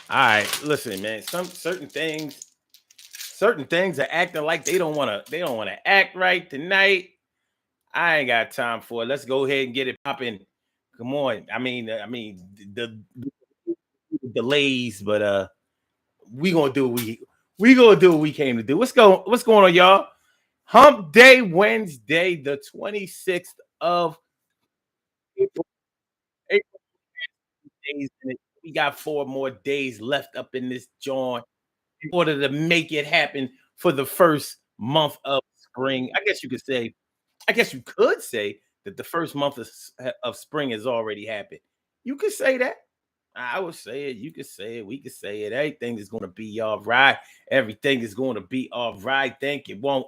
All right, listen, man. Some certain things are acting like they don't wanna act right tonight. I ain't got time for it. Let's go ahead and get it popping. Come on. I mean, the delays, but we gonna do what we gonna do what we came to do. What's going on, y'all? Hump Day Wednesday, the 26th of April. April days in it. We got 4 more days left up in this joint in order to make it happen for the first month of spring. I guess you could say that the first month of spring has already happened. You could say that. I would say it. You could say it. We could say it. Everything is going to be all right. Everything is going to be all right. Think it won't.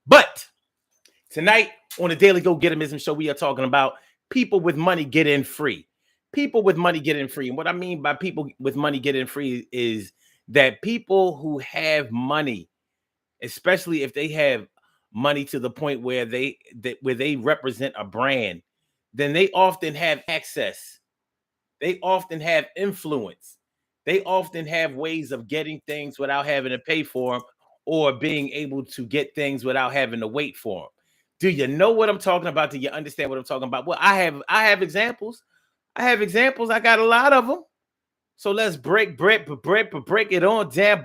But tonight on the Daily Go Getimism Show, we are talking about people with money get in free. People with money get in free. And what I mean by people with money get in free is that people who have money, especially if they have money to the point where they represent a brand, then they often have access. They often have influence. They often have ways of getting things without having to pay for them or being able to get things without having to wait for them. Do you know what I'm talking about? Do you understand what I'm talking about? Well, I have examples. I have examples. I got a lot of them. So let's break it on down.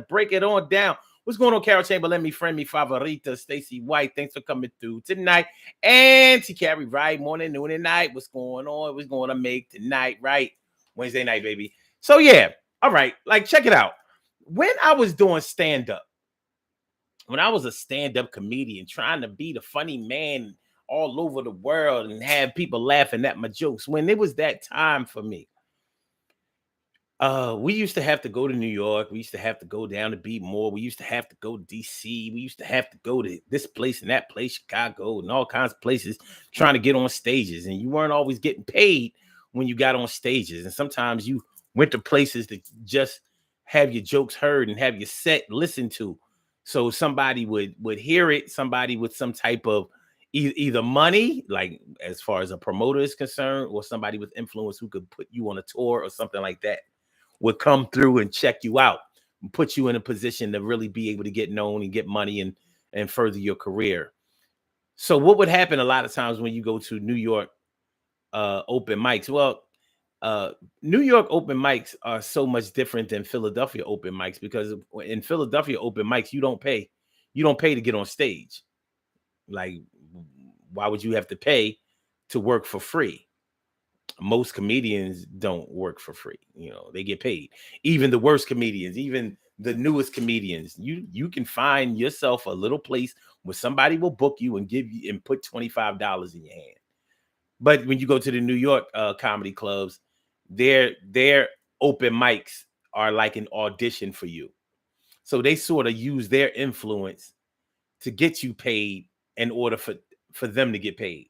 Break it on down. What's going on, Carol Chamberlain? Me friend, me favorita, Stacy White. Thanks for coming through tonight. And T Carry, right? Morning, noon, and night. What's going on? What's going to make tonight, right? Wednesday night, baby. So yeah, all right. Like, check it out. When I was doing stand-up, when I was a stand-up comedian, trying to be the funny man all over the world and have people laughing at my jokes, when it was that time for me, we used to have to go to New York. We used to have to go down to Beat More. We used to have to go to DC. We used to have to go to this place and that place, Chicago, and all kinds of places trying to get on stages. And you weren't always getting paid when you got on stages. And sometimes you went to places to just have your jokes heard and have your set listened to. So somebody would hear it, somebody with some type of either money, like as far as a promoter is concerned, or somebody with influence who could put you on a tour or something like that would come through and check you out and put you in a position to really be able to get known and get money and further your career. So what would happen a lot of times when you go to New York open mics? Well, uh, New York open mics are so much different than Philadelphia open mics because in Philadelphia open mics you don't pay. You don't pay to get on stage. Like, why would you have to pay to work for free? Most comedians don't work for free. They get paid. Even the worst comedians, even the newest comedians, you can find yourself a little place where somebody will book you and give you and put $25 in your hand. But when you go to the New York comedy clubs, their open mics are like an audition for you. So they sort of use their influence to get you paid in order for them to get paid.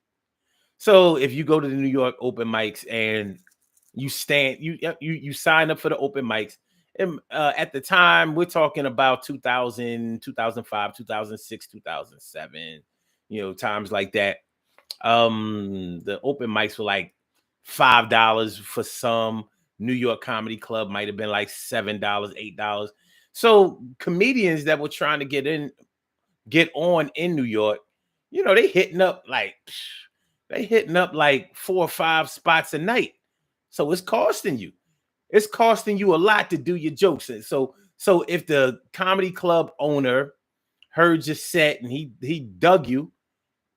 So if you go to the New York open mics and you sign up for the open mics, and at the time we're talking about 2000, 2005, 2006, 2007, times like that. The open mics were like $5 for some. New York Comedy Club might have been like $7, $8. So comedians that were trying to get on in New York, they hitting up like 4 or 5 spots a night. So it's costing you. It's costing you a lot to do your jokes. And so if the comedy club owner heard your set and he dug you,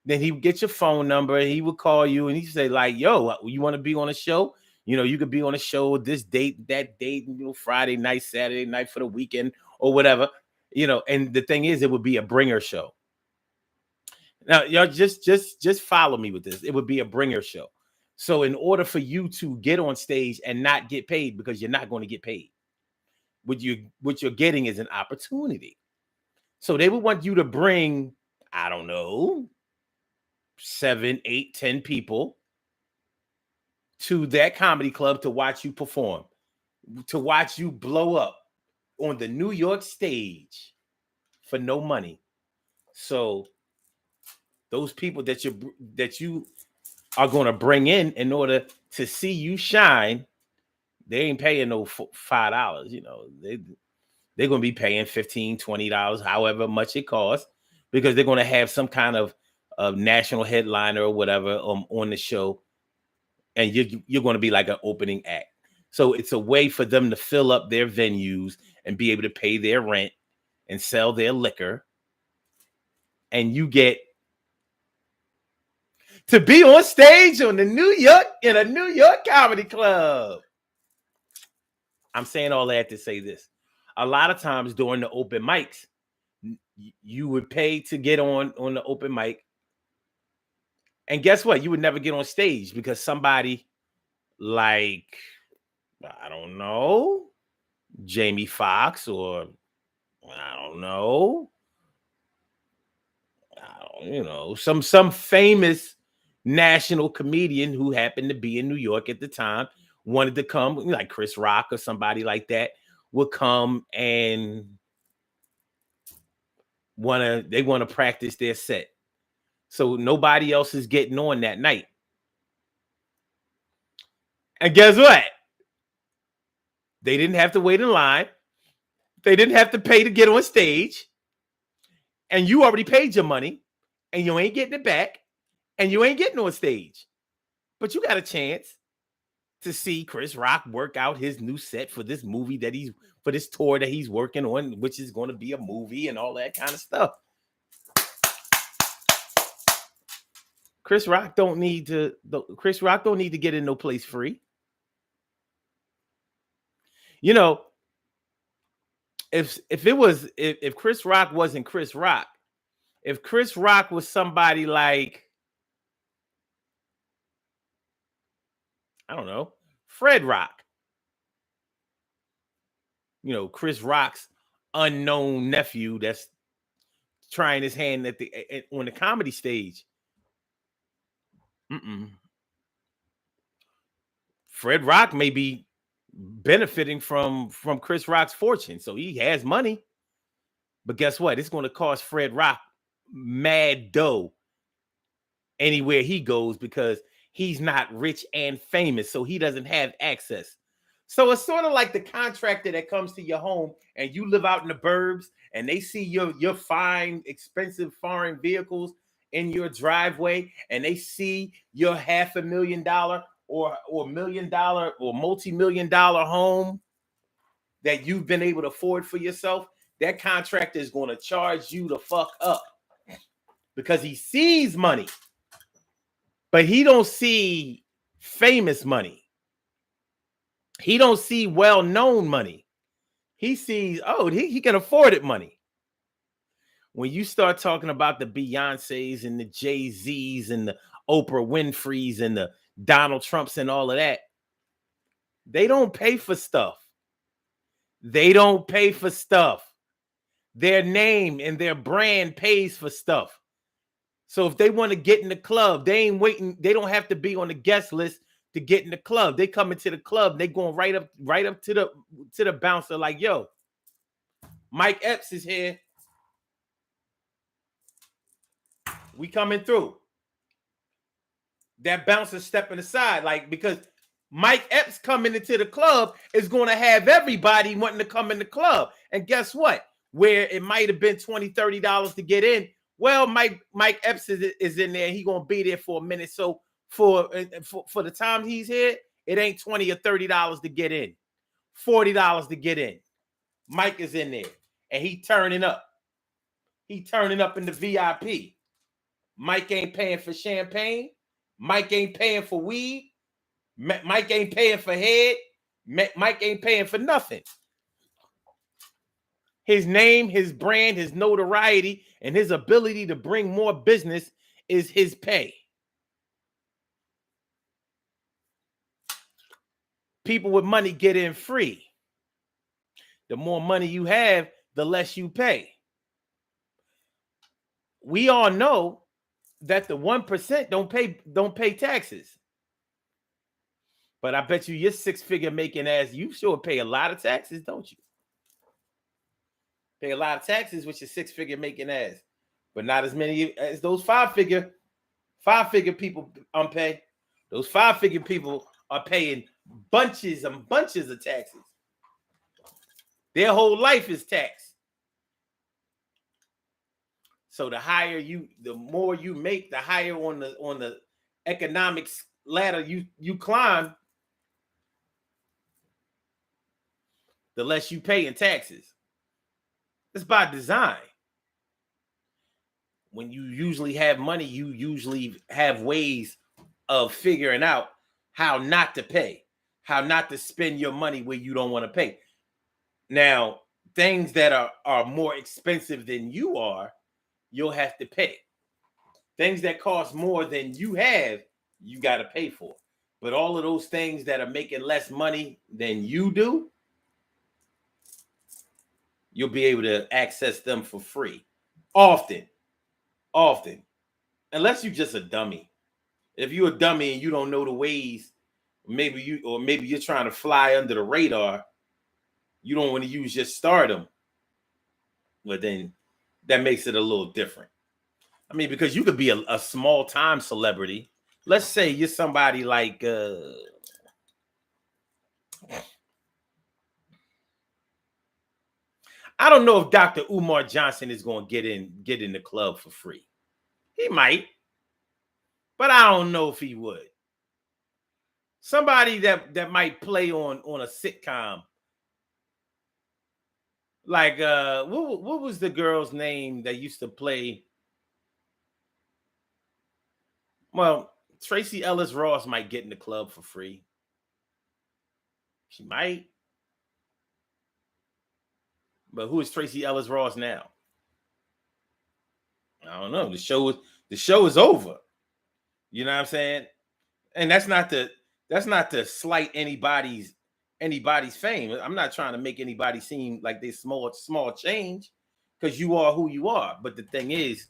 then he would get your phone number and he would call you and he'd say, like, yo, you want to be on a show? You could be on a show this date, that date, Friday night, Saturday night for the weekend or whatever. And the thing is, it would be a bringer show. Now, y'all just follow me with this. It would be a bringer show. So in order for you to get on stage and not get paid, because you're not going to get paid, what you're getting is an opportunity. So they would want you to bring, I don't know, 7, 8, 10 people to that comedy club to watch you perform, to watch you blow up on the New York stage for no money. So those people that you are going to bring in order to see you shine, they ain't paying no $5. You know, they're going to be paying $15, $20, however much it costs, because they're going to have some kind of national headliner or whatever on the show, and you're going to be like an opening act. So it's a way for them to fill up their venues and be able to pay their rent and sell their liquor, and you get to be on stage in a New York comedy club. I'm saying all that to say this. A lot of times during the open mics, you would pay to get on the open mic. And guess what? You would never get on stage because somebody like, I don't know, Jamie Foxx, or I don't know, some famous national comedian who happened to be in New York at the time wanted to come, like Chris Rock or somebody like that would come and they want to practice their set. So nobody else is getting on that night. And guess what? They didn't have to wait in line. They didn't have to pay to get on stage. And you already paid your money, and you ain't getting it back, and you ain't getting on stage. But you got a chance to see Chris Rock work out his new set for this movie for this tour that he's working on, which is going to be a movie and all that kind of stuff. Chris Rock don't need to get in no place free. You know, if Chris Rock wasn't Chris Rock, if Chris Rock was somebody like, I don't know, Fred Rock, Chris Rock's unknown nephew that's trying his hand on the comedy stage. Fred Rock may be benefiting from Chris Rock's fortune, so he has money. But guess what? It's going to cost Fred Rock mad dough anywhere he goes because he's not rich and famous, so he doesn't have access. So it's sort of like the contractor that comes to your home and you live out in the burbs and they see your fine, expensive foreign vehicles in your driveway, and they see your $500,000 or $1 million or multi-million-dollar home that you've been able to afford for yourself. That contractor is going to charge you the fuck up because he sees money, but he don't see famous money. He don't see well-known money. He sees, he can afford it money. When you start talking about the Beyoncés and the Jay-Z's and the Oprah Winfrey's and the Donald Trumps and all of that, they don't pay for stuff. They don't pay for stuff. Their name and their brand pays for stuff. So if they want to get in the club, they ain't waiting. They don't have to be on the guest list to get in the club. They come into the club. They going right up to the bouncer like, yo, Mike Epps is here. We coming through. That bouncer stepping aside, like, because Mike Epps coming into the club is going to have everybody wanting to come in the club. And guess what? Where it might have been $20, $30 to get in, well, Mike Epps is in there. He going to be there for a minute. So for the time he's here, it ain't $20 or $30 to get in. $40 to get in. Mike is in there, and he turning up. He turning up in the VIP. Mike ain't paying for champagne. Mike ain't paying for weed. Mike ain't paying for head. Mike ain't paying for nothing. His name, his brand, his notoriety, and his ability to bring more business is his pay. People with money get in free. The more money you have, the less you pay. We all know that the 1% don't pay taxes. But I bet you your six-figure making ass, you sure pay a lot of taxes, don't you? Pay a lot of taxes with your six-figure making ass, but not as many as those five-figure people pay. Those five-figure people are paying bunches and bunches of taxes. Their whole life is taxed. So the more you make, the higher on the economics ladder you climb, the less you pay in taxes. It's by design. When you usually have money, you usually have ways of figuring out how not to pay, how not to spend your money where you don't want to pay. Now, things that are more expensive than you are, you'll have to pay. Things that cost more than you have, you got to pay for. But all of those things that are making less money than you do, you'll be able to access them for free. Often. Unless you're just a dummy. If you're a dummy and you don't know the ways, maybe you're trying to fly under the radar, you don't want to use your stardom. But then that makes it a little different. I mean, because you could be a small time celebrity. Let's say you're somebody like I don't know if Dr. Umar Johnson is going to get in the club for free. He might, but I don't know if he would. Somebody that might play on a sitcom. Like what was the girl's name that used to play? Well, Tracy Ellis Ross might get in the club for free. She might. But who is Tracy Ellis Ross now? I don't know. The show is over. You know what I'm saying? And that's not to slight anybody's fame. I'm not trying to make anybody seem like they small change, because you are who you are. But the thing is,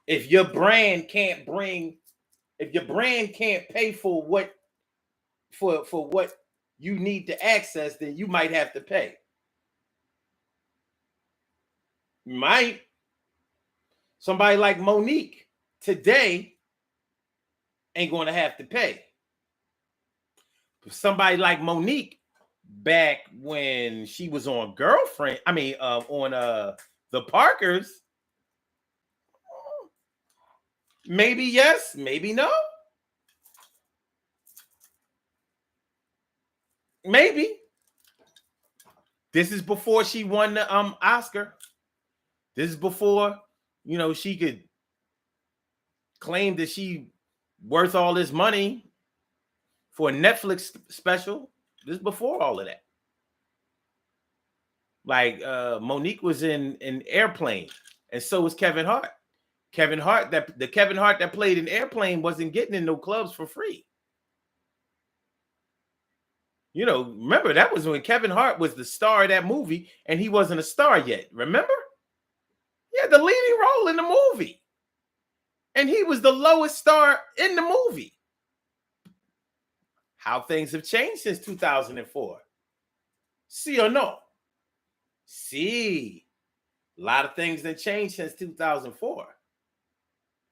if your brand can't pay for what you need to access, then you might have to pay. You might. Somebody like Monique today ain't going to have to pay. Somebody like Monique back when she was on the Parkers, maybe yes, maybe no. Maybe. This is before she won the Oscar. This is before, she could claim that she worth all this money for a Netflix special. This is before all of that. Like Monique was in Airplane, and so was Kevin Hart. The Kevin Hart that played in Airplane wasn't getting in no clubs for free. Remember, that was when Kevin Hart was the star of that movie, and he wasn't a star yet. Remember? He had the leading role in the movie, and he was the lowest star in the movie. How things have changed since 2004. See or no? See. A lot of things that changed since 2004.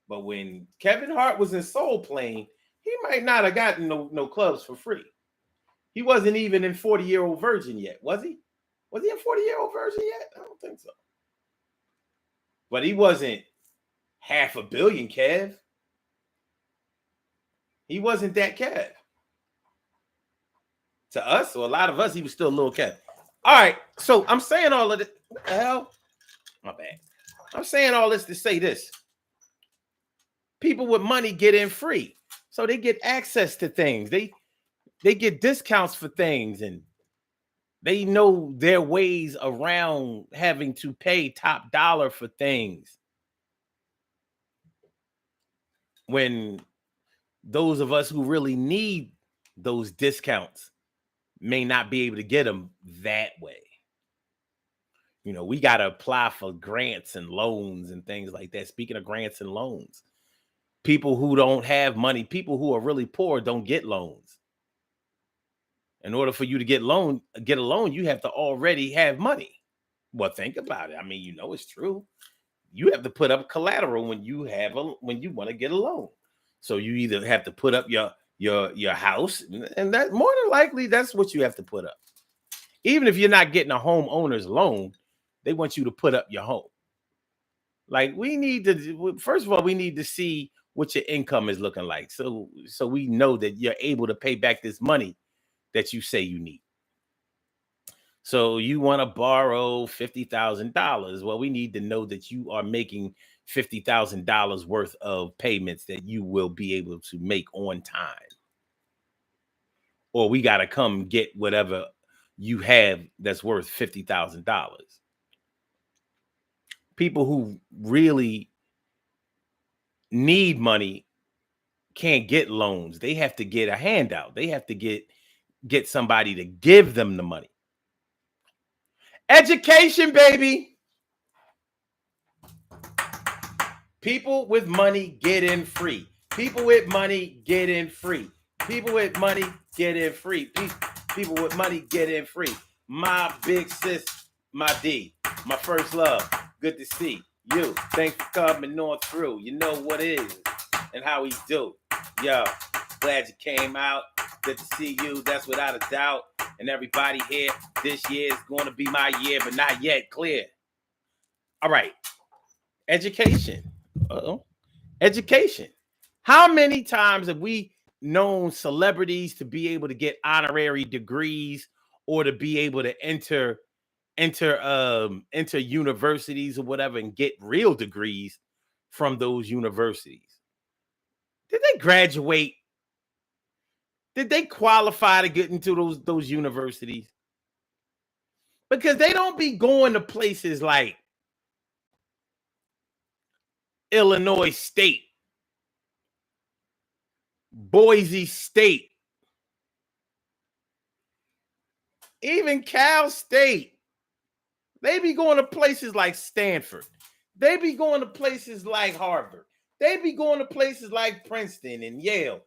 But when Kevin Hart was in Soul Plane, he might not have gotten no clubs for free. He wasn't even in 40-Year-Old Virgin yet, was he? Was he in 40-Year-Old Virgin yet? I don't think so. But he wasn't $500 million, Kev. He wasn't that Kev. To us, or a lot of us, he was still a little Kev. All right, so I'm saying all of this. What the hell? My bad. I'm saying all this to say this. People with money get in free. So they get access to things. They get discounts for things, and they know their ways around having to pay top dollar for things. When those of us who really need those discounts may not be able to get them that way. We got to apply for grants and loans and things like that. Speaking of grants and loans, people who don't have money, people who are really poor, don't get loans. In order for you to get a loan, you have to already have money. Well, think about it. I mean, it's true. You have to put up collateral when you want to get a loan. So you either have to put up your your house, and that more than likely that's what you have to put up. Even if you're not getting a homeowner's loan, they want you to put up your home. Like we need to first of all, we need to see what your income is looking like. So we know that you're able to pay back this money that you say you need. So you want to borrow $50,000. Well, we need to know that you are making $50,000 worth of payments that you will be able to make on time. Or we got to come get whatever you have that's worth $50,000. People who really need money can't get loans. They have to get a handout. They have to get somebody to give them the money. Education, baby. People with money get in free. People with money get in free. People with money get in free. People with money get in free. My big sis, my D, my first love. Good to see you. Thanks for coming on through. You know what it is and how we do. Yo, glad you came out. Good to see you. That's without a doubt. And everybody here, this year is going to be my year, but not yet clear. All right. Education. Uh-oh. Education. How many times have we known celebrities to be able to get honorary degrees or to be able to enter universities or whatever and get real degrees from those universities? Did they graduate? Did they qualify to get into those universities? Because they don't be going to places like Illinois State, Boise State, even Cal State. They be going to places like Stanford. They be going to places like Harvard. They be going to places like Princeton and Yale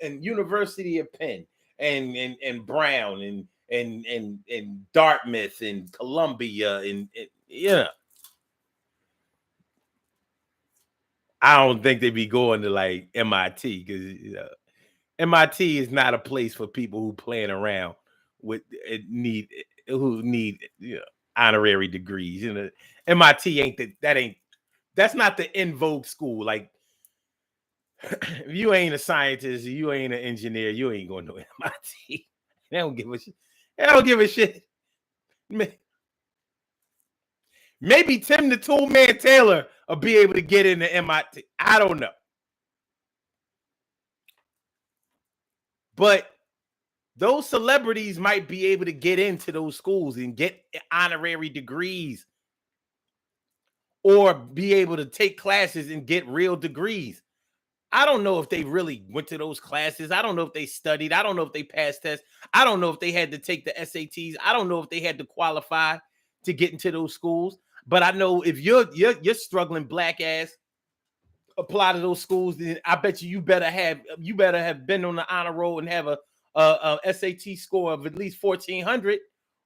and University of Penn and Brown and Dartmouth and Columbia and yeah. I don't think they be going to like MIT because MIT is not a place for people who playing around with who need honorary degrees. MIT ain't that's not the in vogue school. Like if you ain't a scientist, you ain't an engineer, you ain't going to MIT. They don't give a shit. They don't give a shit. Maybe Tim the Tool Man Taylor will be able to get into MIT. I don't know. But those celebrities might be able to get into those schools and get honorary degrees or be able to take classes and get real degrees. I don't know if they really went to those classes. I don't know if they studied. I don't know if they passed tests. I don't know if they had to take the SATs. I don't know if they had to qualify to get into those schools. But I know if you're struggling black ass apply to those schools, then I bet you better have been on the honor roll and have a SAT score of at least 1,400,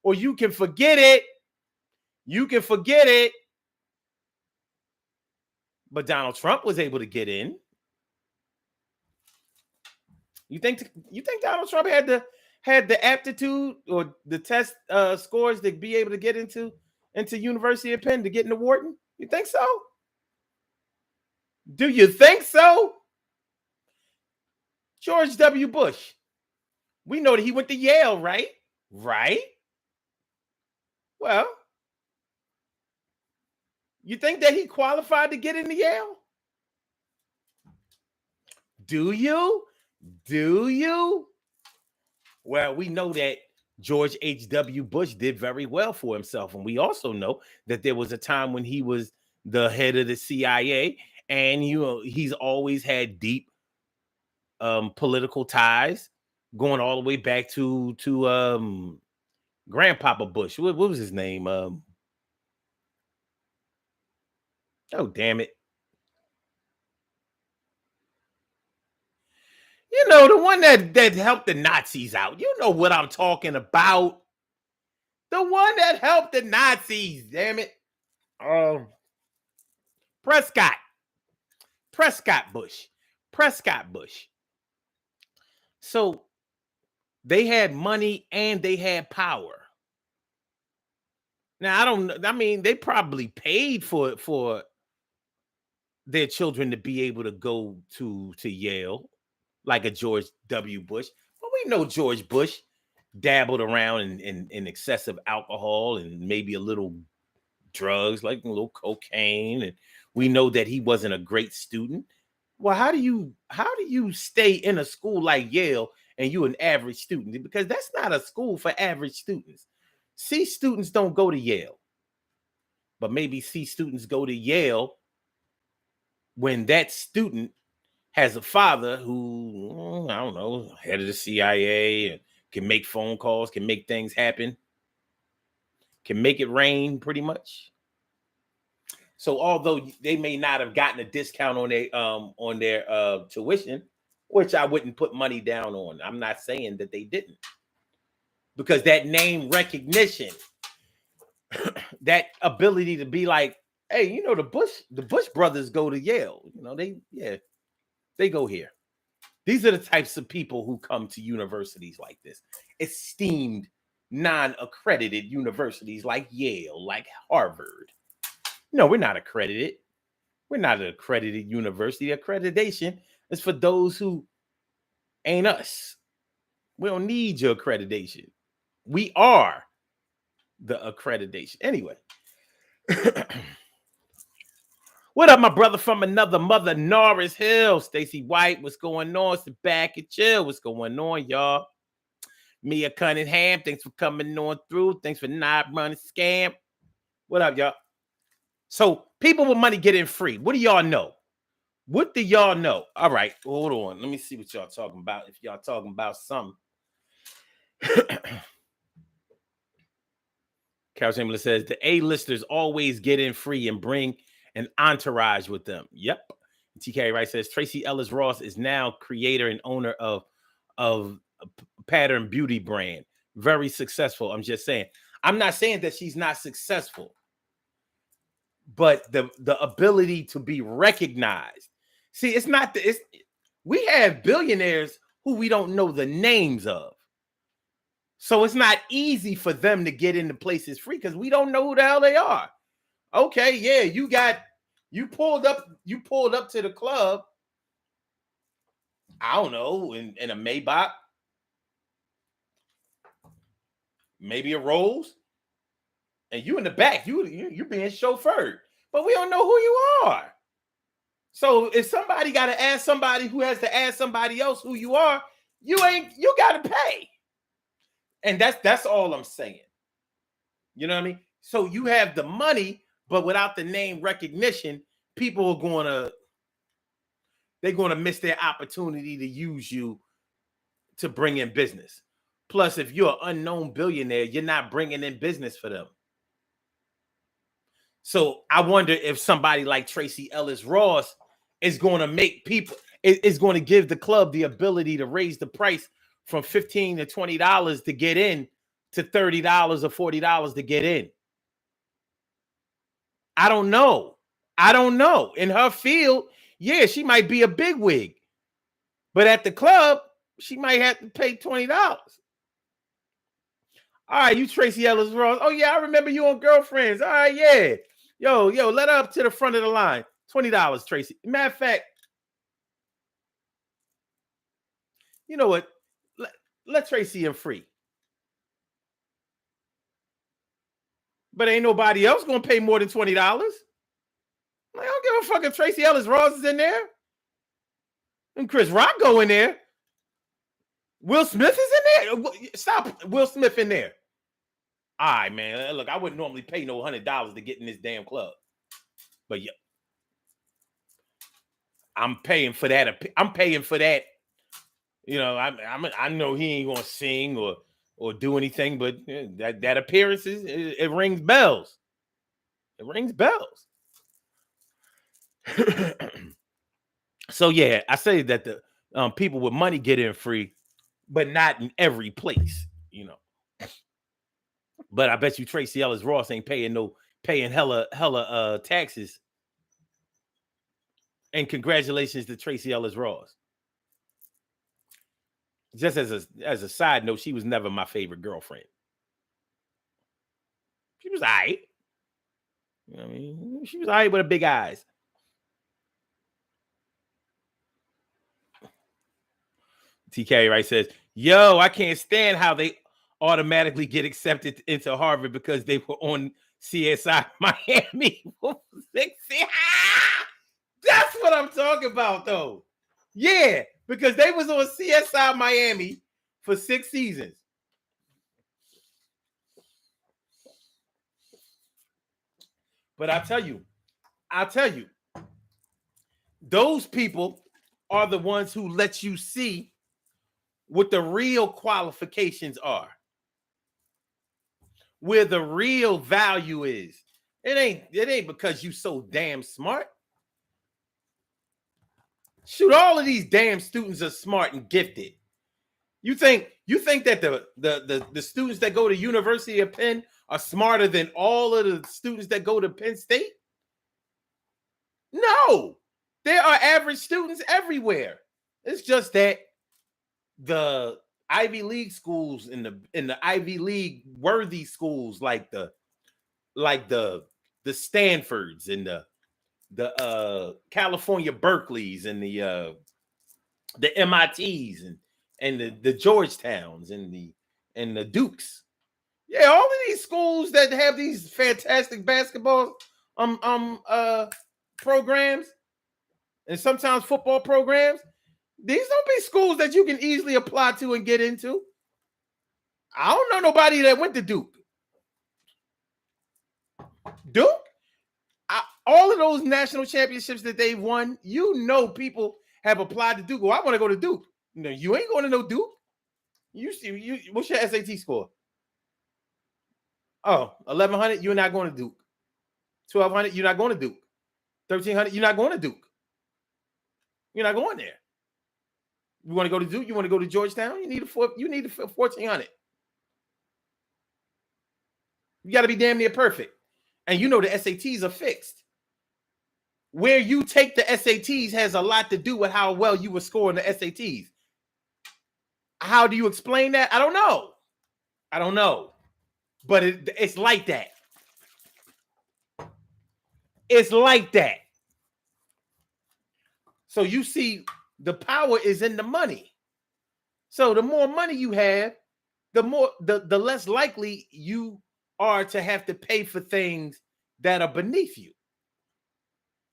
or you can forget it. You can forget it. But Donald Trump was able to get in. You think Donald Trump had the aptitude or the test scores to be able to get into University of Penn to get into Wharton? You think so? Do you think so? George W. Bush. We know that he went to Yale, right? Right? Well, you think that he qualified to get into Yale? Do you? Do you? Well, we know that George H.W. Bush did very well for himself. And we also know that there was a time when he was the head of the CIA, and he's always had deep political ties going all the way back to Grandpapa Bush. What was his name? Oh, damn it. The one that helped the Nazis out. You know what I'm talking about. The one that helped the Nazis, damn it. Prescott Bush. Prescott Bush. So they had money and they had power. Now I don't know. I mean, they probably paid for their children to be able to go to Yale, like a George W. Bush. But we know George Bush dabbled around in excessive alcohol and maybe a little drugs, like a little cocaine, and we know that he wasn't a great student. Well, how do you stay in a school like Yale and you an average student? Because that's not a school for average students. C students don't go to Yale, but maybe C students go to Yale when that student has a father who, I don't know, head of the CIA and can make phone calls, can make things happen, can make it rain pretty much. So although they may not have gotten a discount on their tuition, which I wouldn't put money down on. I'm not saying that they didn't. Because that name recognition, that ability to be like, hey, the Bush brothers go to Yale. They go here. These are the types of people who come to universities like this. Esteemed, non-accredited universities like Yale, like Harvard. No, we're not accredited. We're not an accredited university. Accreditation is for those who ain't us. We don't need your accreditation. We are the accreditation. Anyway, what up, my brother from another mother, Norris Hill? Stacy White, what's going on? Sit back and chill. What's going on, y'all? Mia Cunningham, thanks for coming on through. Thanks for not running scam. What up, y'all? So people with money get in free. What do y'all know? What do y'all know? All right, hold on. Let me see what y'all talking about. If y'all talking about something. Carol Chamberlain says the A-listers always get in free and bring an entourage with them. Yep. TK Wright says Tracy Ellis Ross is now creator and owner of a Pattern Beauty brand. Very successful. I'm just saying. I'm not saying that she's not successful, but the ability to be recognized. See, it's not the it's we have billionaires who we don't know the names of. So it's not easy for them to get into places free because we don't know who the hell they are. Okay, yeah, you pulled up to the club. I don't know, in a Maybach, maybe a Rolls, and you in the back, you're being chauffeured, but we don't know who you are. So if somebody got to ask somebody who has to ask somebody else who you are, you got to pay. And that's all I'm saying. You know what I mean? So you have the money, but without the name recognition, people are they're going to miss their opportunity to use you to bring in business. Plus, if you're an unknown billionaire, you're not bringing in business for them. So I wonder if somebody like Tracy Ellis Ross is going to make people, is going to give the club the ability to raise the price from $15 to $20 to get in to $30 or $40 to get in. I don't know. In her field, yeah, she might be a bigwig, but at the club, she might have to pay $20. All right, you Tracy Ellis Ross. Oh yeah, I remember you on Girlfriends. All right, yeah. Yo, let her up to the front of the line. $20, Tracy. Matter of fact, you know what? Let Tracy in free. But ain't nobody else gonna pay more than $20. I don't give a fuck if Tracy Ellis Ross is in there. And Chris Rock go in there. Will Smith is in there. Stop Will Smith in there. All right, man. Look, I wouldn't normally pay no $100 to get in this damn club. But yeah, I'm paying for that. I'm paying for that. You know, I know he ain't gonna sing or do anything, but that appearance it rings bells. It rings bells. So yeah, I say that the people with money get in free, but not in every place, you know. But I bet you Tracy Ellis Ross ain't paying hella taxes. And congratulations to Tracy Ellis Ross. Just as a side note, she was never my favorite girlfriend. She was all right. You know what I mean? She was all right with her big eyes. TK right says, yo, I can't stand how they automatically get accepted into Harvard because they were on CSI Miami. That's what I'm talking about, though. Yeah, because they was on CSI Miami for 6 seasons. But I'll tell you, those people are the ones who let you see what the real qualifications are, where the real value is. It ain't because you so damn smart. Shoot, all of these damn students are smart and gifted. You think that the students that go to University of Penn are smarter than all of the students that go to Penn State? No, there are average students everywhere. It's just that the Ivy League schools and the Ivy League worthy schools like the Stanfords and the California Berkeleys and the MITs and the Georgetowns and the Dukes. Yeah, all of these schools that have these fantastic basketball programs and sometimes football programs, these don't be schools that you can easily apply to and get into. I don't know nobody that went to Duke. All of those national championships that they've won, people have applied to Duke. Well, I want to go to Duke. No, you ain't going to no Duke. What's your SAT score? Oh, 1100, you're not going to Duke. 1200, you're not going to Duke. 1300, you're not going to Duke. You're not going there. You want to go to Duke? You want to go to Georgetown? You need a 1400. You got to be damn near perfect. And the SATs are fixed. Where you take the SATs has a lot to do with how well you were scoring the SATs. How do you explain that? I don't know. But it's like that. It's like that. So you see, the power is in the money. So the more money you have, the less likely you are to have to pay for things that are beneath you.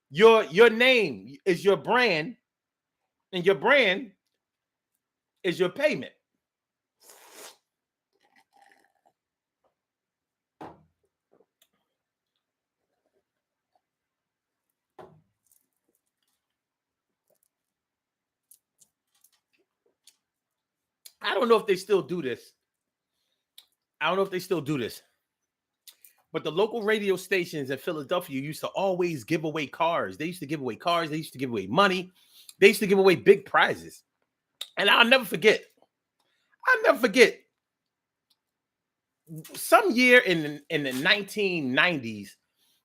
Your name is your brand, and your brand is your payment. I don't know if they still do this. But the local radio stations in Philadelphia used to always give away cars. They used to give away cars. They used to give away money. They used to give away big prizes. And I'll never forget. Some year in the 1990s,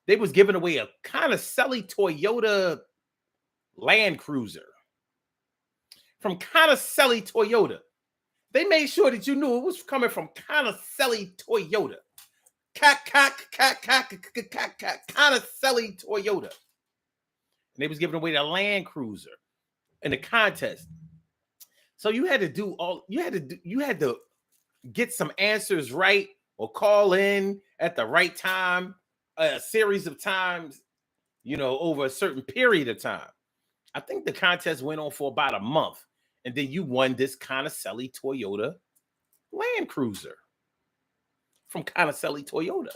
they was giving away a kind of silly Toyota Land Cruiser from kind of silly Toyota. They made sure that you knew it was coming from kind of silly Toyota. Kind of silly Toyota. And they was giving away the Land Cruiser in the contest. So you had to get some answers right or call in at the right time, a series of times, over a certain period of time. I think the contest went on for about a month, and then you won this kind of silly Toyota Land Cruiser from kind of silly Toyota.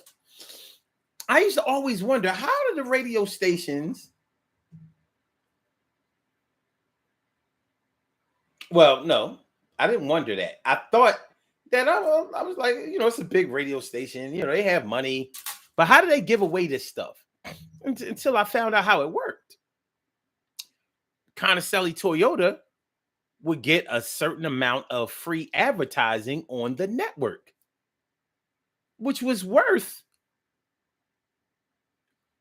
I used to always wonder, how do the radio stations? Well, no, I didn't wonder that. I thought that I was like, it's a big radio station. They have money. But how do they give away this stuff? Until I found out how it worked. Kind of silly Toyota would get a certain amount of free advertising on the network, which was worth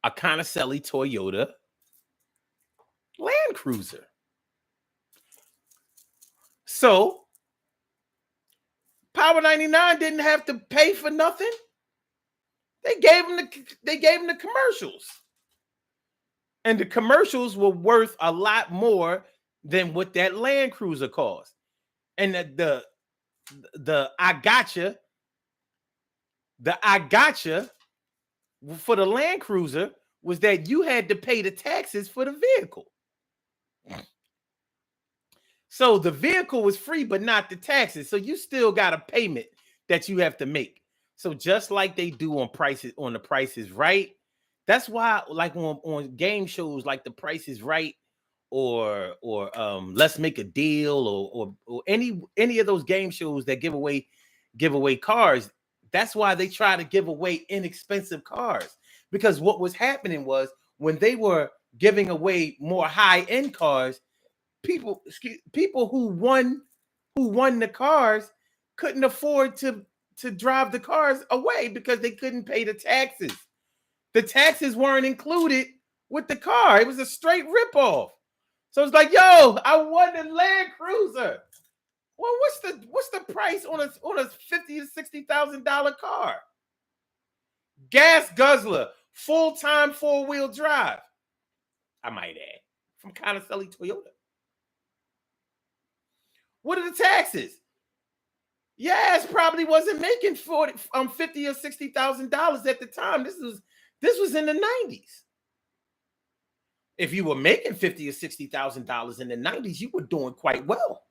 a kind of silly Toyota Land Cruiser. So Power 99 didn't have to pay for nothing. They gave them the commercials. And the commercials were worth a lot more than what that Land Cruiser cost. And the I gotcha for the Land Cruiser was that you had to pay the taxes for the vehicle. So the vehicle was free, but not the taxes. So you still got a payment that you have to make. So just like they do on the Price is Right, that's why, like on game shows like The Price is Right, or Let's Make a Deal, or any of those game shows that give away cars. That's why they try to give away inexpensive cars, because what was happening was when they were giving away more high-end cars, people who won the cars couldn't afford to drive the cars away because they couldn't pay the taxes. The taxes weren't included with the car. It was a straight ripoff. So it's like, yo, I won the Land Cruiser. Well, what's the price on a $50,000 to $60,000 car? Gas guzzler, full-time 4-wheel drive, I might add, from Connocelli Toyota. What are the taxes? Yes, probably wasn't making $50,000 or $60,000 at the time. This was in the 90s. If you were making $50,000 or $60,000 in the 90s, you were doing quite well.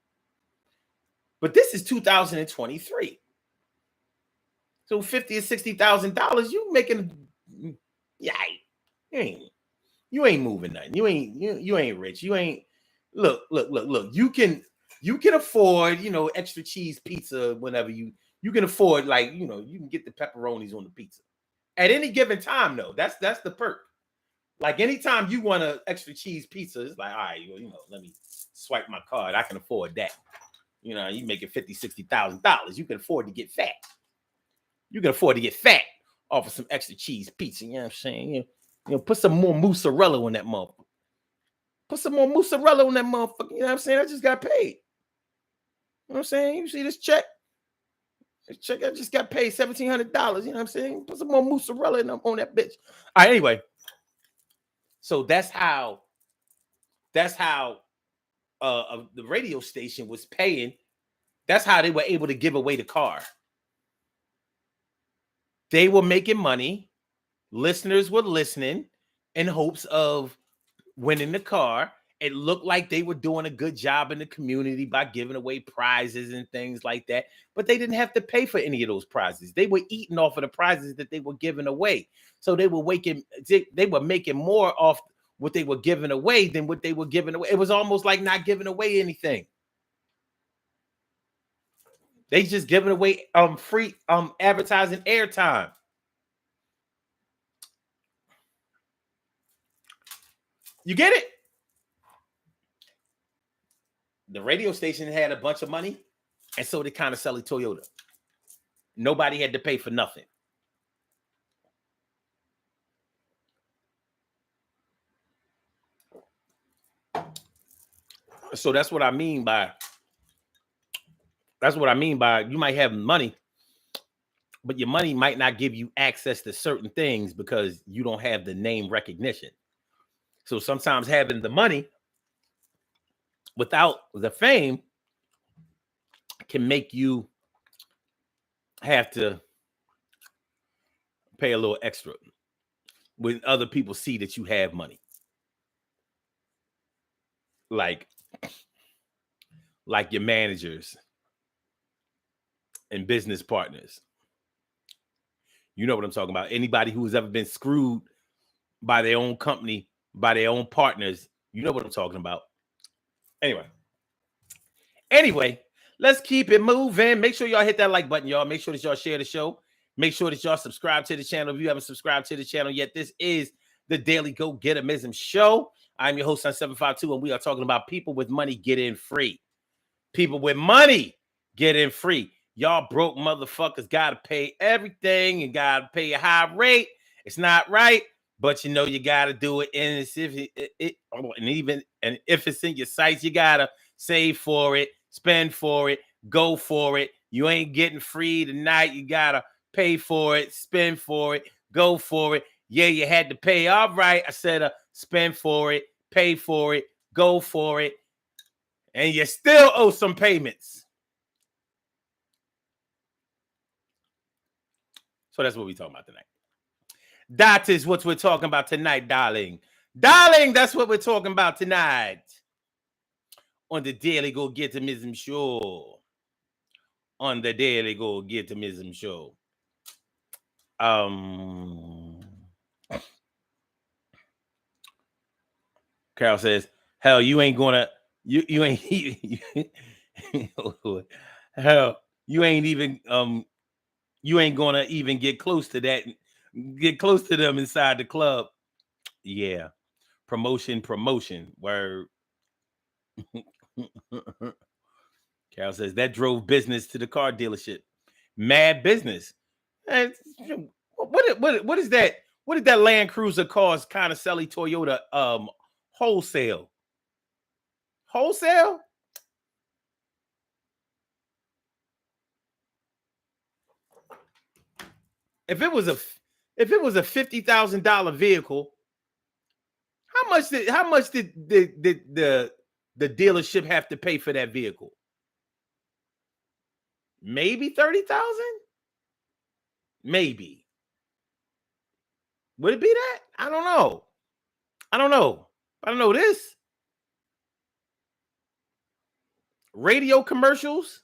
But this is 2023. So $50,000 or $60,000, you making, yeah, you ain't moving nothing. You ain't rich. You ain't look. You can afford, extra cheese pizza whenever you can afford, like, you can get the pepperonis on the pizza at any given time. though. That's the perk. Like, anytime you want an extra cheese pizza, it's like, all right, let me swipe my card. I can afford that. You making $50,000, $60,000. You can afford to get fat. You can afford to get fat off of some extra cheese pizza. You know what I'm saying? Put some more mozzarella on that motherfucker. Put some more mozzarella on that motherfucker. You know what I'm saying? I just got paid. You know what I'm saying? You see this check? This check, I just got paid $1,700. You know what I'm saying? Put some more mozzarella on that bitch. All right, anyway. So that's how the radio station was paying. That's how they were able to give away the car. They were making money. Listeners were listening in hopes of winning the car. It looked like they were doing a good job in the community by giving away prizes and things like that. But they didn't have to pay for any of those prizes. They were eating off of the prizes that they were giving away. So they were making more off what they were giving away than what they were giving away. It was almost like not giving away anything. They just giving away free advertising airtime. You get it? The radio station had a bunch of money, and so did Connocelli Toyota. Nobody had to pay for nothing. So that's what I mean by you might have money, but your money might not give you access to certain things because you don't have the name recognition. So sometimes having the money without the fame can make you have to pay a little extra when other people see that you have money. Like your managers and business partners. You know what I'm talking about. Anybody who has ever been screwed by their own company, by their own partners, you know what I'm talking about. Anyway, let's keep it moving. Make sure y'all hit that like button, y'all. Make sure that y'all share the show. Make sure that y'all subscribe to the channel if you haven't subscribed to the channel yet. This is the Daily Go Getimism Show. I'm your host on 752, and we are talking about people with money get in free. People with money get in free. Y'all broke motherfuckers got to pay everything and got to pay a high rate. It's not right, but you got to do it. And if it's in your sights, you got to save for it, spend for it, go for it. You ain't getting free tonight. You gotta pay for it, spend for it, go for it. Yeah, you had to pay. All right, I said spend for it, pay for it, go for it, and you still owe some payments. So that's what we're talking about tonight. That is what we're talking about tonight, darling. Darling, that's what we're talking about tonight on the Daily Go Getimism Show. On the Daily Go Getimism Show. Carol says, hell, you ain't gonna, you ain't, hell, you ain't even, you ain't gonna even get close to that, get close to them inside the club. Yeah. Promotion. Word. Carol says, that drove business to the car dealership. Mad business. What is that? What did that Land Cruiser cost? Kind of selling Toyota wholesale. Wholesale? If it was a $50,000 vehicle, how much did the dealership have to pay for that vehicle? Maybe 30,000? Maybe. Would it be that? I don't know. I don't know this. Radio commercials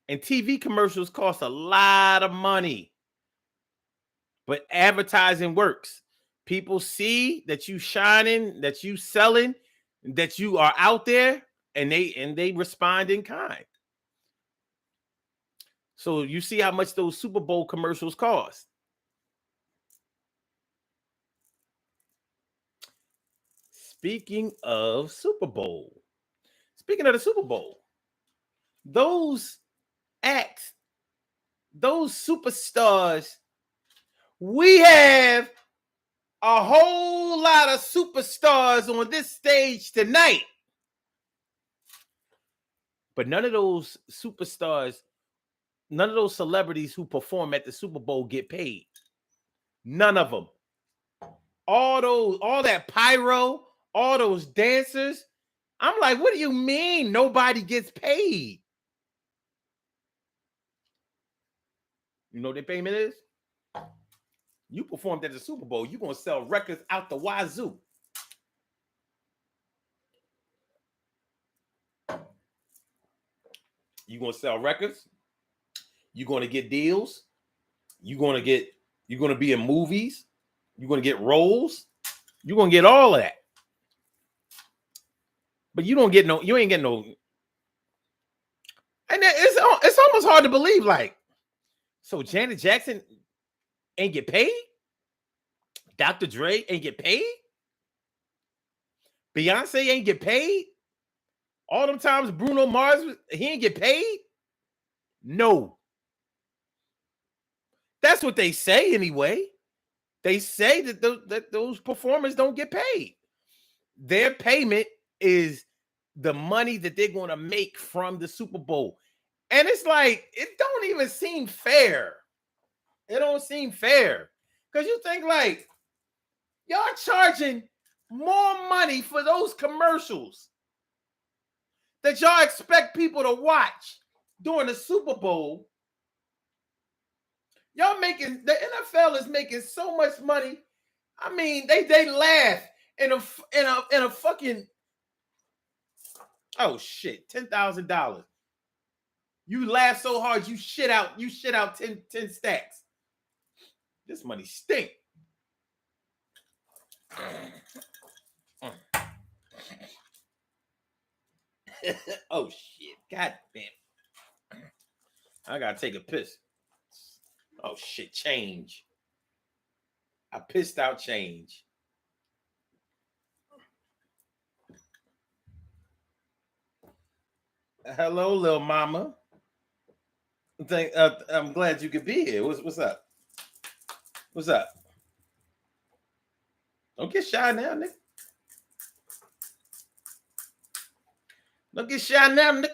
and TV commercials cost a lot of money. But advertising works. People see that you shining, that you selling, that you are out there, and they respond in kind. So you see how much those Super Bowl commercials cost. Speaking of the Super Bowl, those acts, those superstars, we have a whole lot of superstars on this stage tonight. But none of those superstars, none of those celebrities who perform at the Super Bowl get paid. None of them. All that pyro, all those dancers. I'm like, what do you mean nobody gets paid? You know what their payment is? You performed at the Super Bowl, you're going to sell records out the wazoo. You're going to sell records. You're going to get deals. You're going to be in movies. You're going to get roles. You're going to get all of that. But you ain't getting no. And it's almost hard to believe. Like, so Janet Jackson ain't get paid? Dr. Dre ain't get paid? Beyonce ain't get paid? All them times Bruno Mars, he ain't get paid? No. That's what they say anyway. They say that those performers don't get paid. Their payment is the money that they're going to make from the Super Bowl. And it's like, it don't even seem fair. It don't seem fair. Because you think like, y'all charging more money for those commercials that y'all expect people to watch during the Super Bowl. Y'all making, the NFL is making so much money. I mean, they laugh in a fucking, oh shit, $10,000. You laugh so hard you shit out 10 stacks. This money stink. Oh shit. God damn. I gotta take a piss. Oh shit, change. I pissed out change. Hello, little mama. I'm glad you could be here. What's up? What's up? Don't get shy now, nigga. Don't get shy now, nigga.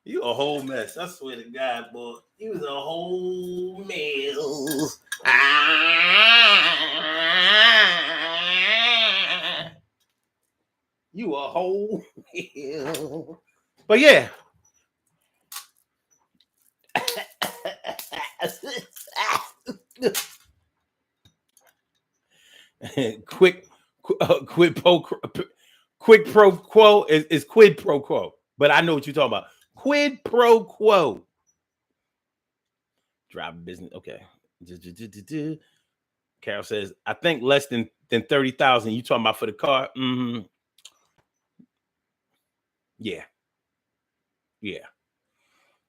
You a whole mess. I swear to God, boy. You was a whole mess. Ah, you a whole mess. But yeah. quick, quid pro, quick pro quo is quid pro quo. But I know what you're talking about. Quid pro quo. Drive business. Okay. Carol says, I think less than 30,000. You talking about for the car? Mm-hmm. Yeah. Yeah.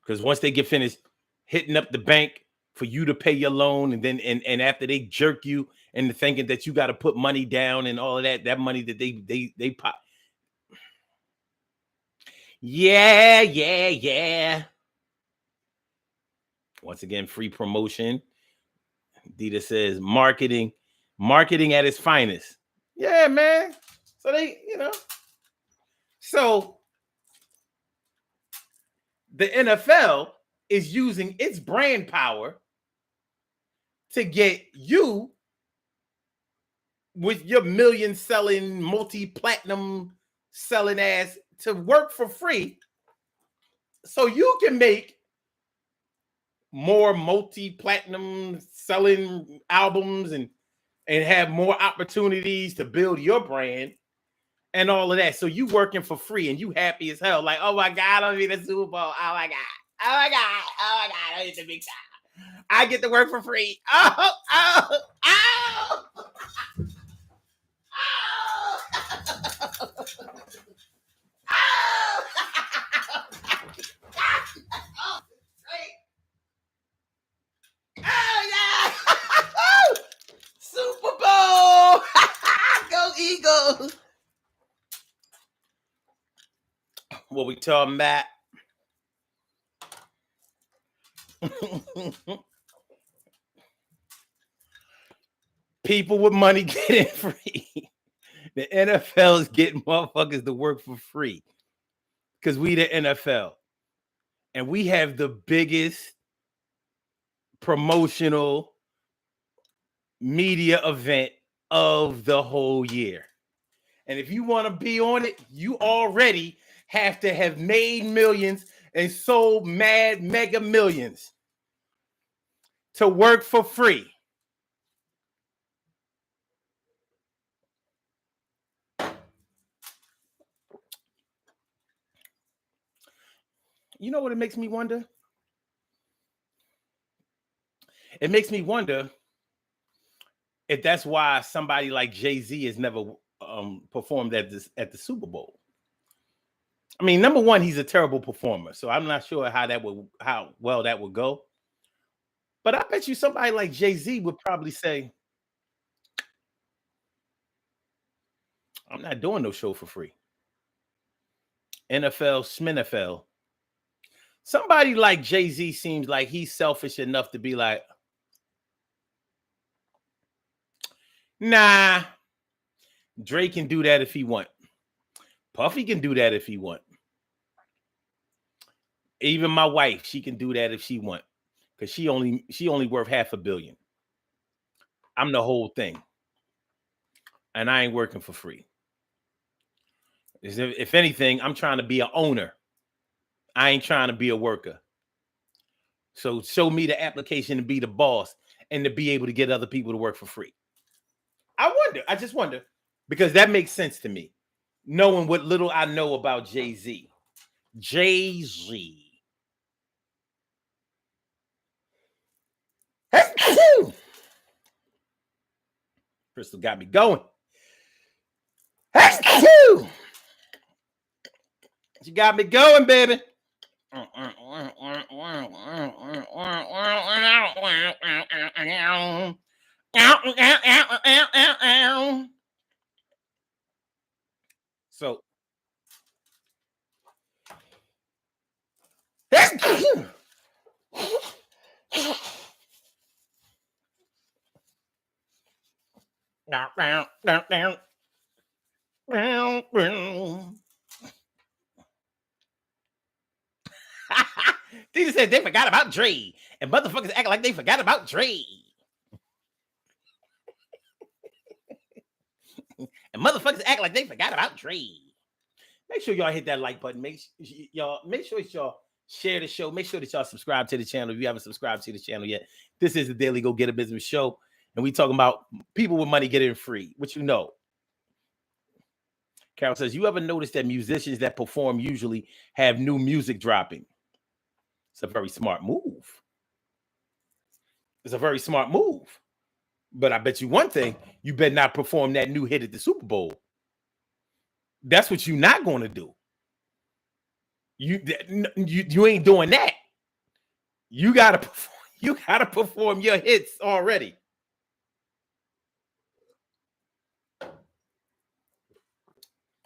Because once they get finished hitting up the bank for you to pay your loan, and then and after they jerk you into thinking that you got to put money down and all of that money that they pop. Yeah, yeah, yeah. Once again, free promotion. Dita says marketing at its finest. Yeah, man. So so the NFL is using its brand power to get you with your million selling, multi-platinum selling ass to work for free so you can make more multi-platinum selling albums and have more opportunities to build your brand and all of that. So you working for free and you happy as hell. Like, oh my God, I'm in the Super Bowl. Oh my God. Oh my God. Oh my God. I'm in the big time. I get to work for free. Oh, oh, oh. Oh yeah! Super Bowl! Go Eagles! What we talking about? People with money getting free. The NFL is getting motherfuckers to work for free because we the NFL and we have the biggest promotional media event of the whole year. And if you want to be on it, you already have to have made millions and sold mad mega millions to work for free. You know what it makes me wonder? It makes me wonder if that's why somebody like Jay-Z has never performed at the Super Bowl. I mean, number one, he's a terrible performer, so I'm not sure how well that would go. But I bet you somebody like Jay-Z would probably say, I'm not doing no show for free. NFL, Schminfl. Somebody like Jay-Z seems like he's selfish enough to be like, nah, Drake can do that if he want. Puffy can do that if he want. Even my wife, she can do that if she want. Because she only worth $500 million. I'm the whole thing. And I ain't working for free. If anything, I'm trying to be an owner. I ain't trying to be a worker. So show me the application to be the boss and to be able to get other people to work for free. I just wonder, because that makes sense to me, knowing what little I know about Jay-Z. Jay-Z. Crystal got me going. She got me going, baby. So Teacher said they forgot about Dre, and motherfuckers act like they forgot about Dre, and motherfuckers act like they forgot about Dre. Make sure y'all hit that like button. Make sure that y'all share the show. Make sure that y'all subscribe to the channel if you haven't subscribed to the channel yet. This is the Daily Go Get a Business Show, and we talking about people with money getting free, which you know. Carol says, you ever notice that musicians that perform usually have new music dropping? It's a very smart move. It's a very smart move. But I bet you one thing, you better not perform that new hit at the Super Bowl. That's what you're not going to do. You ain't doing that. You gotta perform your hits already.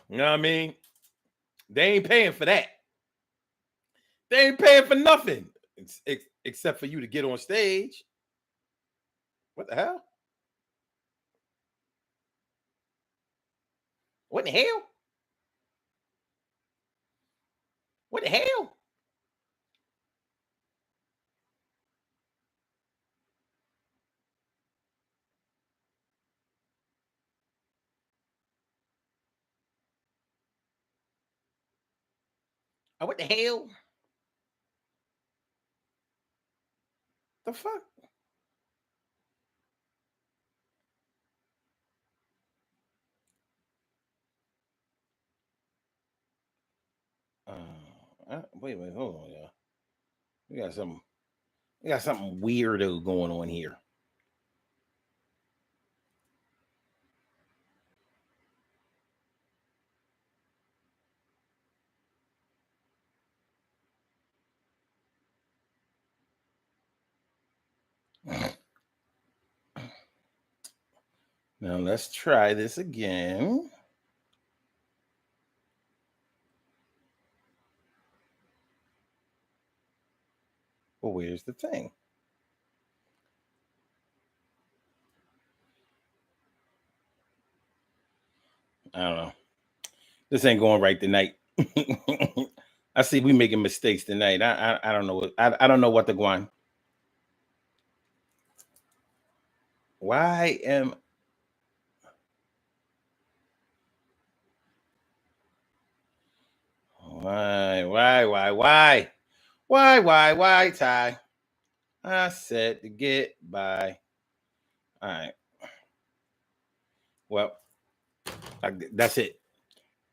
You know what I mean? They ain't paying for that. They ain't paying for nothing except for you to get on stage. What the hell? What the hell? What the hell? What the hell? The fuck? Wait, hold on, y'all. We got something weirdo going on here. Now let's try this again. Well, where's the thing? I don't know. This ain't going right tonight. I see we making mistakes tonight. I don't know. I don't know what to go on. Why am why, Ty? I said to get by. All right. Well, that's it.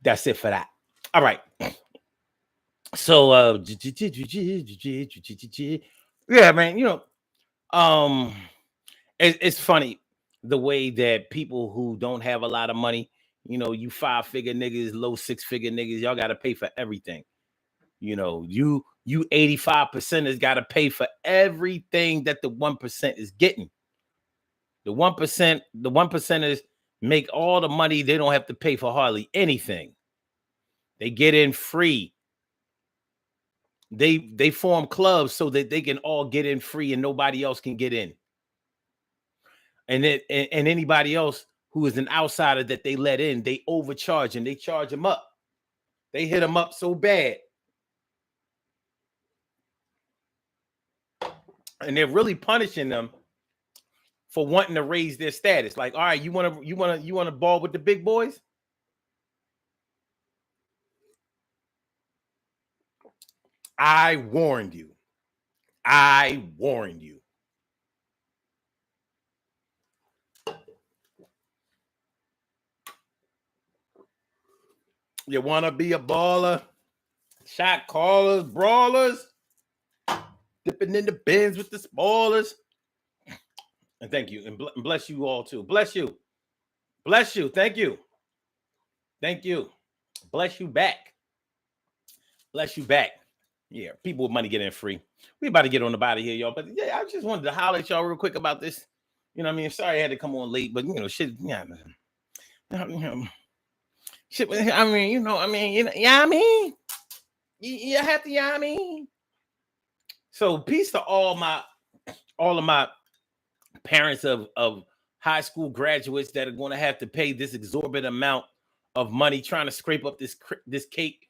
That's it for that. All right. So yeah, man, you know, it's funny the way that people who don't have a lot of money, you know, you 5-figure niggas, low 6-figure niggas, y'all got to pay for everything. You know, you 85% has got to pay for everything that the 1% is getting. The 1%ers make all the money. They don't have to pay for hardly anything. They get in free. They form clubs so that they can all get in free and nobody else can get in. And anybody else who is an outsider that they let in, they overcharge and they charge them up. They hit them up so bad. And they're really punishing them for wanting to raise their status. Like, all right, you want to ball with the big boys? I warned you. I warned you. You want to be a baller? Shot callers, brawlers, dipping in the bins with the spoilers. And thank you. And bless you all too. Bless you. Bless you. Thank you. Thank you. Bless you back. Bless you back. Yeah, people with money get in free. We about to get on the body here, y'all. But yeah, I just wanted to holler at y'all real quick about this. You know what I mean? Sorry I had to come on late, but you know, shit, yeah. Shit, I mean, you know, yeah, I mean, you have to, yeah, I mean. So peace to all of my parents of high school graduates that are going to have to pay this exorbitant amount of money trying to scrape up this cake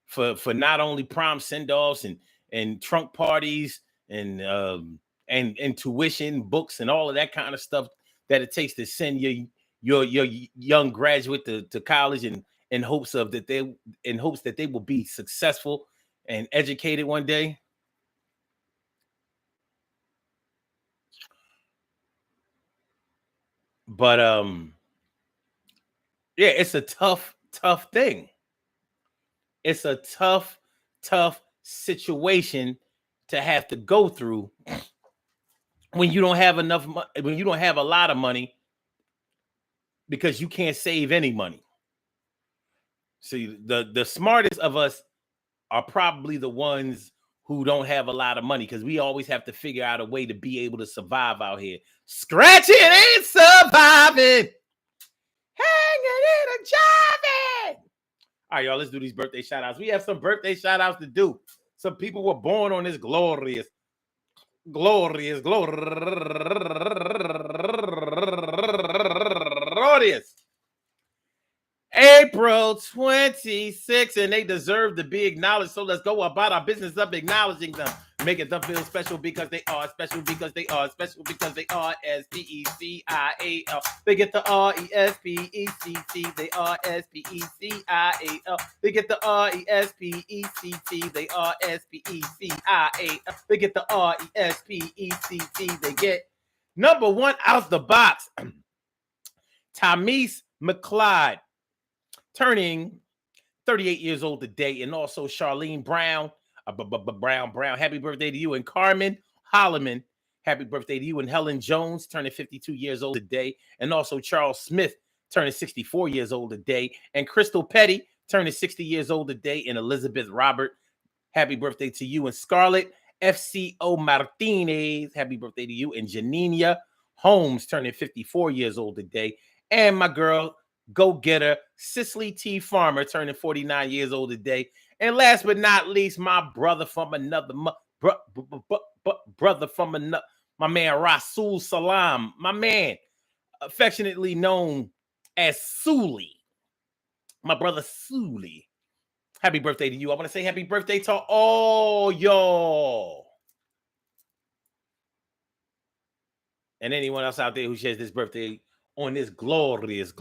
for not only prom send-offs and and trunk parties and tuition, books, and all of that kind of stuff that it takes to send your young graduate to college, and in hopes that they will be successful and educated one day. But yeah, it's a tough thing. It's a tough situation to have to go through when you don't have when you don't have a lot of money, because you can't save any money. See, the smartest of us are probably the ones who don't have a lot of money, because we always have to figure out a way to be able to survive out here. Scratching and surviving, hanging in a jiving. All right, y'all, let's do these birthday shout outs. We have some birthday shout outs to do. Some people were born on this glorious April 26th, and they deserve to be acknowledged. So let's go about our business of acknowledging them, making them feel special because they are special, because they are special, because they are SPECIAL. They get the RESPECT. They are SPECIAL. They get the RESPECT. They are SPECIAL. They get the RESPECT. They get number one out the box. Tamise McClyde, turning 38 years old today, and also Charlene Brown, Brown, happy birthday to you, and Carmen Holloman, happy birthday to you, and Helen Jones, turning 52 years old today, and also Charles Smith, turning 64 years old today, and Crystal Petty, turning 60 years old today, and Elizabeth Robert, happy birthday to you, and Scarlett FCO Martinez, happy birthday to you, and Janina Holmes, turning 54 years old today, and my girl, go-getter Cicely T. Farmer, turning 49 years old today. And last but not least, my brother from another brother from another, my man Rasul Salam, my man, affectionately known as Suli, my brother Suli. Happy birthday to you. I want to say happy birthday to all y'all. And anyone else out there who shares this birthday on this glorious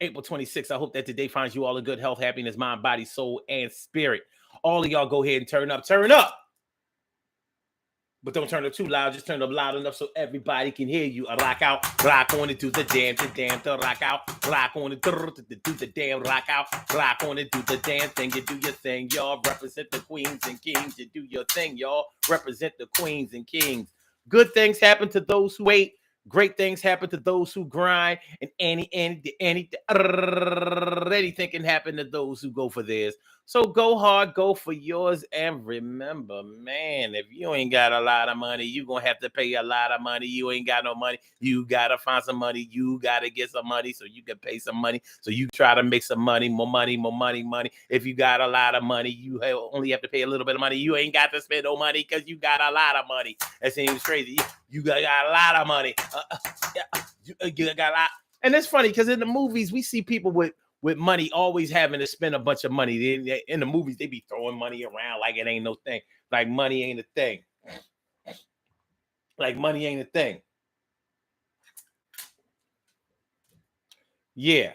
April 26th. I hope that today finds you all in good health, happiness, mind, body, soul, and spirit. All of y'all go ahead and turn up. But don't turn up too loud. Just turn up loud enough so everybody can hear you. Rock out, rock on it, do the damn, to rock out, rock on it, do the damn, rock out, rock on it, do the damn thing. You do your thing, y'all. Represent the queens and kings. You do your thing, y'all. Represent the queens and kings. Good things happen to those who wait. Great things happen to those who grind, and anything can happen to those who go for theirs. So go hard, go for yours, and remember, man, if you ain't got a lot of money, you gonna have to pay a lot of money. You ain't got no money, you gotta find some money. You gotta get some money so you can pay some money. So you try to make some money, more money. If you got a lot of money, you only have to pay a little bit of money. You ain't got to spend no money because you got a lot of money. That seems crazy. You got a lot of money. You got a lot. And it's funny because in the movies, we see people with money always having to spend a bunch of money. In the movies, they be throwing money around like it ain't no thing. Like money ain't a thing. Like money ain't a thing. Yeah.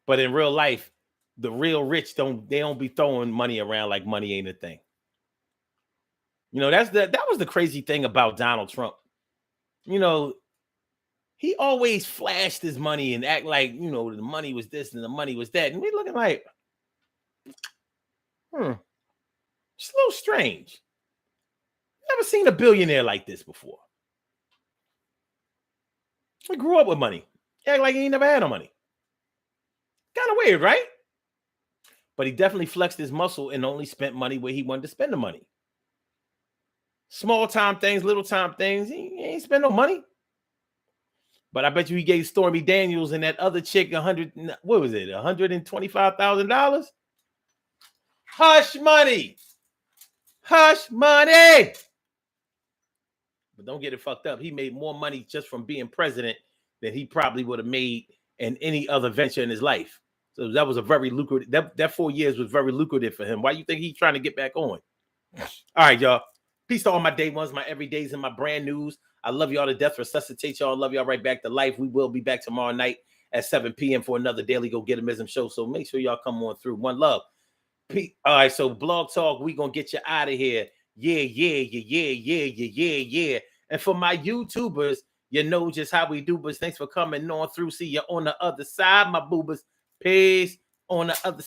But in real life, the real rich don't be throwing money around like money ain't a thing. You know, that was the crazy thing about Donald Trump. You know, he always flashed his money and act like, you know, the money was this and the money was that. And we looking like, it's a little strange. Never seen a billionaire like this before. He grew up with money. He act like he ain't never had no money. Kind of weird, right? But he definitely flexed his muscle and only spent money where he wanted to spend the money. Small time things, little time things, he ain't spend no money. But I bet you he gave Stormy Daniels and that other chick $125,000. Hush money. Hush money. But don't get it fucked up. He made more money just from being president than he probably would have made in any other venture in his life. So that was a very lucrative. That 4 years was very lucrative for him. Why you think he's trying to get back on? All right, y'all. Peace to all my day ones, my everydays, and my brand news. I love y'all to death. Resuscitate y'all. Love y'all right back to life. We will be back tomorrow night at 7 p.m. for another Daily Go Get 'Emism show. So make sure y'all come on through. One love. All right, so Blog Talk, we gonna get you out of here. Yeah, yeah, yeah, yeah, yeah, yeah, yeah, yeah. And for my YouTubers, you know just how we do. But thanks for coming on through. See you on the other side, my boobers. Peace on the other